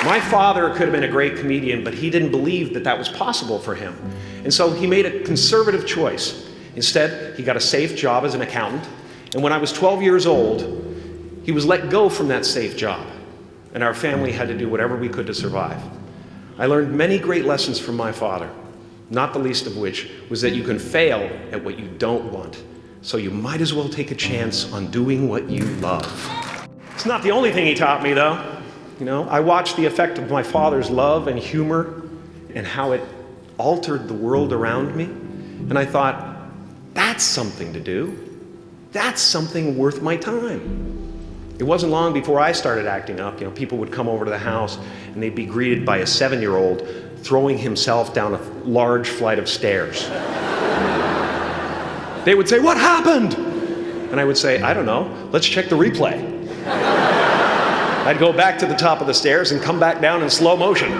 My father could have been a great comedian, but he didn't believe that that was possible for him. And so he made a conservative choice. Instead, he got a safe job as an accountant. And when I was 12 years old, he was let go from that safe job. And our family had to do whatever we could to survive. I learned many great lessons from my father, not the least of which was that you can fail at what you don't want. So you might as well take a chance on doing what you love. It's not the only thing he taught me, though. You know, I watched the effect of my father's love and humor and how it altered the world around me. And I thought, that's something to do. That's something worth my time. It wasn't long before I started acting up. You know, people would come over to the house and they'd be greeted by a 7-year-old throwing himself down a large flight of stairs. They would say, "What happened?" And I would say, "I don't know. Let's check the replay." I'd go back to the top of the stairs and come back down in slow motion.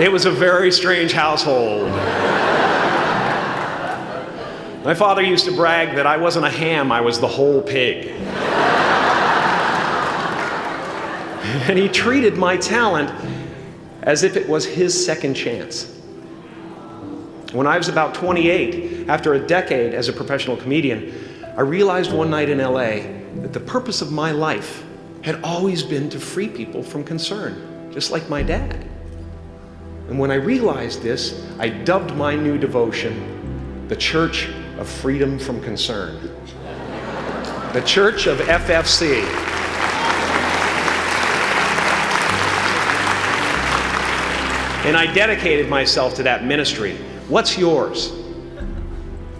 It was a very strange household. My father used to brag that I wasn't a ham, I was the whole pig. And he treated my talent as if it was his second chance. When I was about 28, after a decade as a professional comedian, I realized one night in LA that the purpose of my life had always been to free people from concern, just like my dad. And when I realized this, I dubbed my new devotion the Church of Freedom from Concern. The Church of FFC. And I dedicated myself to that ministry. What's yours?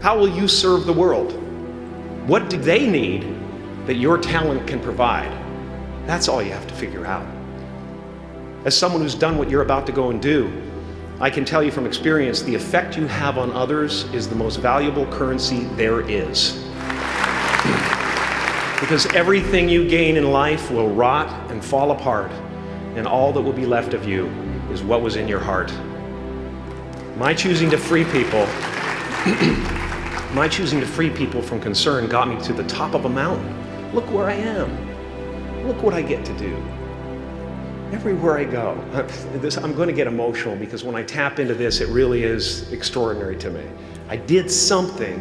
How will you serve the world? What do they need that your talent can provide? That's all you have to figure out. As someone who's done what you're about to go and do, I can tell you from experience, the effect you have on others is the most valuable currency there is. Because everything you gain in life will rot and fall apart, and all that will be left of you is what was in your heart. My choosing to free people from concern got me to the top of a mountain. Look where I am. Look what I get to do. Everywhere I go. I'm going to get emotional because when I tap into this, it really is extraordinary to me. I did something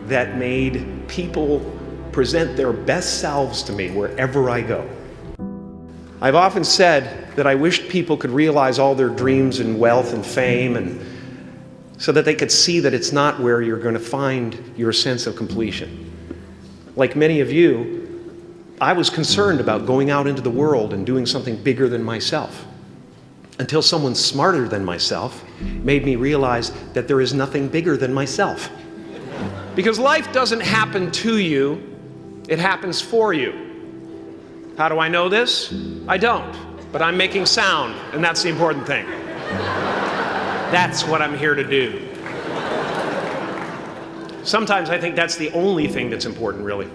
that made people present their best selves to me wherever I go. I've often said that I wished people could realize all their dreams and wealth and fame, and so that they could see that it's not where you're going to find your sense of completion. Like many of you, I was concerned about going out into the world and doing something bigger than myself, until someone smarter than myself made me realize that there is nothing bigger than myself. Because life doesn't happen to you, it happens for you. How do I know this? I don't, but I'm making sound, and that's the important thing. That's what I'm here to do. Sometimes I think that's the only thing that's important, really,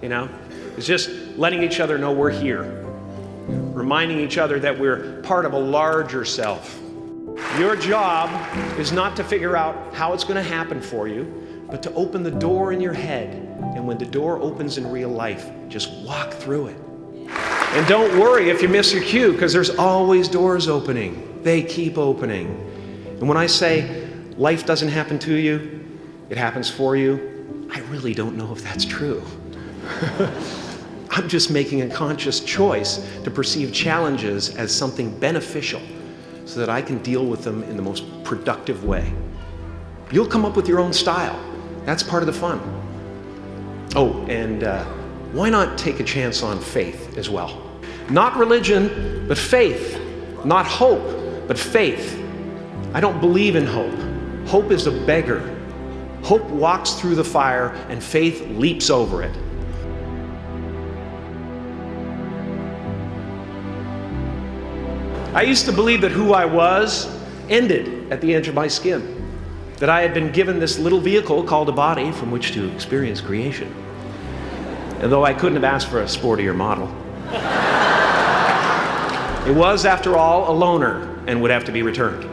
you know? It's just letting each other know we're here, reminding each other that we're part of a larger self. Your job is not to figure out how it's going to happen for you, but to open the door in your head, and when the door opens in real life, just walk through it. And don't worry if you miss your cue, because there's always doors opening. They keep opening. And when I say life doesn't happen to you, it happens for you, I really don't know if that's true. I'm just making a conscious choice to perceive challenges as something beneficial so that I can deal with them in the most productive way. You'll come up with your own style. That's part of the fun. Oh, and why not take a chance on faith as well? Not religion, but faith. Not hope, but faith. I don't believe in hope. Hope is a beggar. Hope walks through the fire and faith leaps over it. I used to believe that who I was ended at the edge of my skin. That I had been given this little vehicle called a body from which to experience creation. And though I couldn't have asked for a sportier model, it was, after all, a loaner and would have to be returned.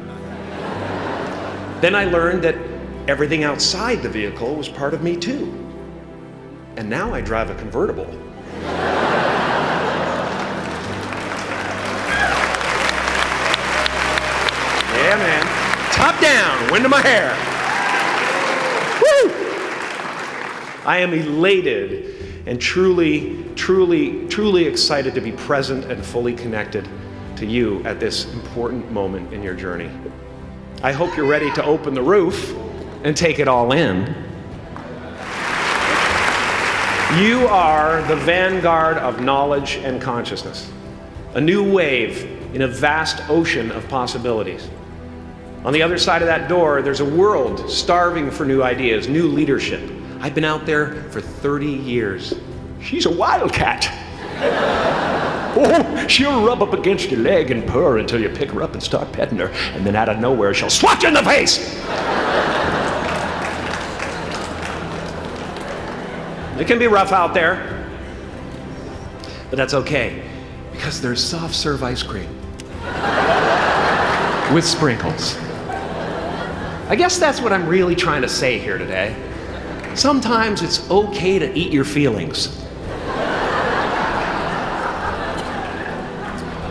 Then I learned that everything outside the vehicle was part of me too. And now I drive a convertible. Yeah, man. Top down, wind in my hair. Woo! I am elated and truly excited to be present and fully connected to you at this important moment in your journey. I hope you're ready to open the roof and take it all in. You are the vanguard of knowledge and consciousness, a new wave in a vast ocean of possibilities. On the other side of that door, there's a world starving for new ideas, new leadership. I've been out there for 30 years. She's a wildcat. Oh, she'll rub up against your leg and purr until you pick her up and start petting her, and then out of nowhere, she'll swat you in the face. It can be rough out there, but that's okay, because there's soft serve ice cream with sprinkles. I guess that's what I'm really trying to say here today. Sometimes it's okay to eat your feelings.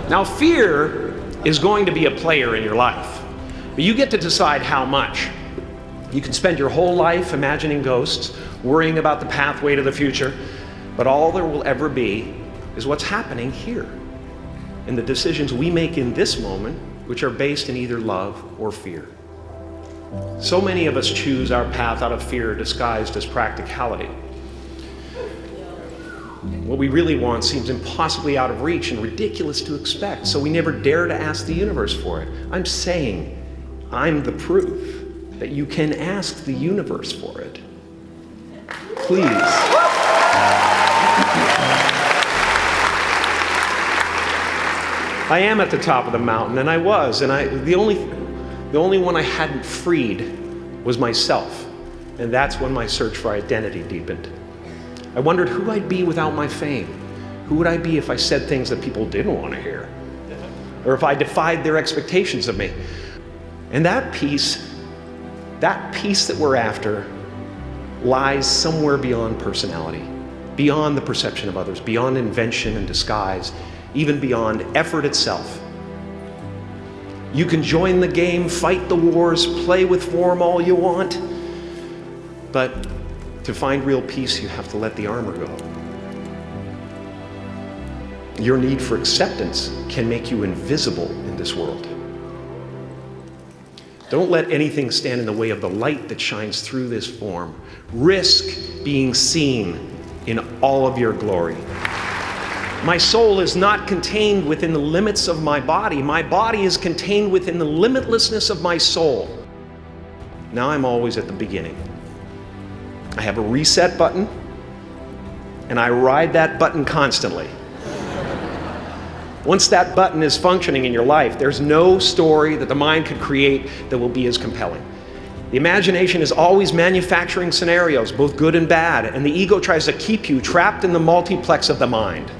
Now, fear is going to be a player in your life, but you get to decide how much. You can spend your whole life imagining ghosts, worrying about the pathway to the future, but all there will ever be is what's happening here, and the decisions we make in this moment, which are based in either love or fear. So many of us choose our path out of fear disguised as practicality. What we really want seems impossibly out of reach and ridiculous to expect, so we never dare to ask the universe for it. I'm saying I'm the proof that you can ask the universe for it. Please. I am at the top of the mountain, and I was, and the only one I hadn't freed was myself, and that's when my search for identity deepened. I wondered who I'd be without my fame. Who would I be if I said things that people didn't want to hear? Or if I defied their expectations of me? And that peace that we're after lies somewhere beyond personality, beyond the perception of others, beyond invention and disguise, even beyond effort itself. You can join the game, fight the wars, play with form all you want, but to find real peace, you have to let the armor go. Your need for acceptance can make you invisible in this world. Don't let anything stand in the way of the light that shines through this form. Risk being seen in all of your glory. My soul is not contained within the limits of my body. My body is contained within the limitlessness of my soul. Now I'm always at the beginning. I have a reset button, and I ride that button constantly. Once that button is functioning in your life, there's no story that the mind could create that will be as compelling. The imagination is always manufacturing scenarios, both good and bad, and the ego tries to keep you trapped in the multiplex of the mind.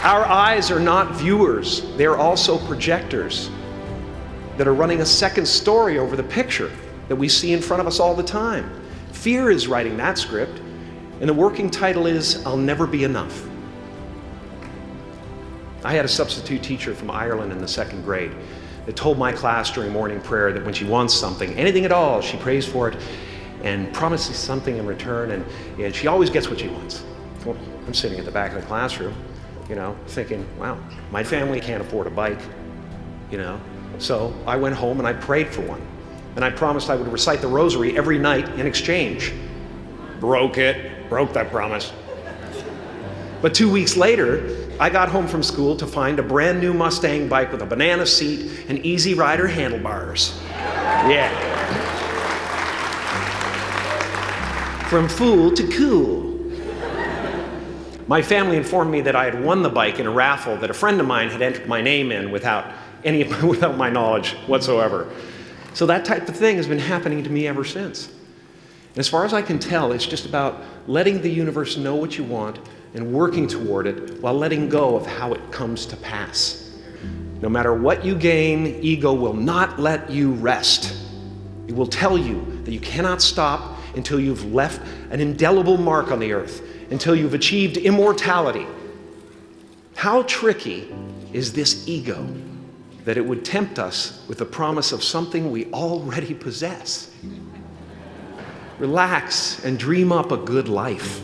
Our eyes are not viewers, they're also projectors that are running a second story over the picture that we see in front of us all the time. Fear is writing that script, and the working title is, I'll Never Be Enough. I had a substitute teacher from Ireland in the 2nd grade that told my class during morning prayer that when she wants something, anything at all, she prays for it and promises something in return, and she always gets what she wants. Well, I'm sitting at the back of the classroom, thinking, wow, my family can't afford a bike, So I went home and I prayed for one. And I promised I would recite the rosary every night in exchange. Broke that promise. But 2 weeks later, I got home from school to find a brand new Mustang bike with a banana seat and Easy Rider handlebars. Yeah. From fool to cool. My family informed me that I had won the bike in a raffle that a friend of mine had entered my name in without my knowledge whatsoever. So that type of thing has been happening to me ever since. And as far as I can tell, it's just about letting the universe know what you want, and working toward it while letting go of how it comes to pass. No matter what you gain, ego will not let you rest. It will tell you that you cannot stop until you've left an indelible mark on the earth, until you've achieved immortality. How tricky is this ego that it would tempt us with the promise of something we already possess? Relax and dream up a good life.